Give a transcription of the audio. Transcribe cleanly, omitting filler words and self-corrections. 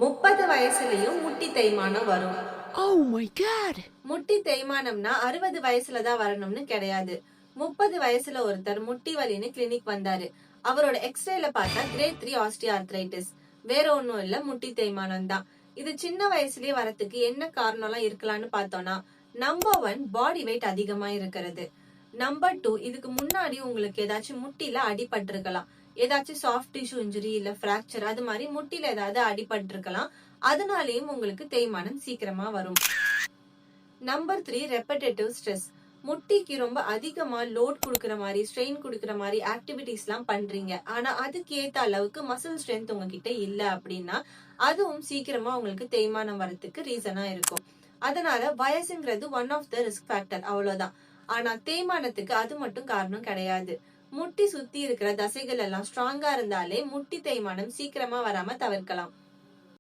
30 வயசுலயும் முட்டி தேய்மானம் வரும். Oh my god. முட்டி தேய்மானம்னா 60 வயசுல தான் வரணும்னு கிடையாது. 30 வயசுல ஒருத்தர் முட்டி வலின்னு கிளினிக் வந்தாரு. அவரோட எக்ஸ்ரேல பார்த்தா கிரேட் 3 ஆஸ்டியோஆர்த்ரைட்டிஸ். வேற ஒண்ணும் இல்ல, முட்டி தேய்மானம் தான். இது சின்ன வயசுலயே வரத்துக்கு என்ன காரணம்லாம் இருக்கலாம்னு பார்த்தோம்னா, நம்பர் 1 பாடி வெயிட் அதிகமா இருக்கிறது. நம்பர் 2 இதுக்கு முன்னாடி உங்களுக்கு ஏதாச்சும் முட்டில அடிபட்டிருக்கலாம். ஏதாச்சும் சாஃப்ட் டிஷ்யூ இன்ஜுரி இல்ல பிராக்சர், அது மாதிரி முட்டில ஏதாவது அடிபட்டிருக்கலாம். அதனாலயும் உங்களுக்கு தேய்மானம் சீக்கிரமா வரும். Number 3 repetitive stress. முட்டிக்கு ரொம்ப அதிகமா லோட் குடுக்கற மாதிரி, ஸ்ட்ரெயின் குடுக்கற மாதிரி ஆக்டிவிட்டிஸ் எல்லாம் பண்றீங்க. ஆனா அதுக்கு ஏத்த அளவுக்கு மசில் ஸ்ட்ரென்த் உங்ககிட்ட இல்ல அப்படின்னா அதுவும் சீக்கிரமா உங்களுக்கு தேய்மானம் வரத்துக்கு ரீசனா இருக்கும். அதனால வயசுங்கிறது one of the risk factor, அவ்வளவுதான். ஆனா தேய்மானத்துக்கு அது மட்டும் காரணம் கிடையாது. முட்டி சுத்தி இருக்கிற தசைகள் எல்லாம் ஸ்ட்ராங்கா இருந்தாலே முட்டி தேய்மானம் சீக்கிரமா வராம தவிர்க்கலாம்.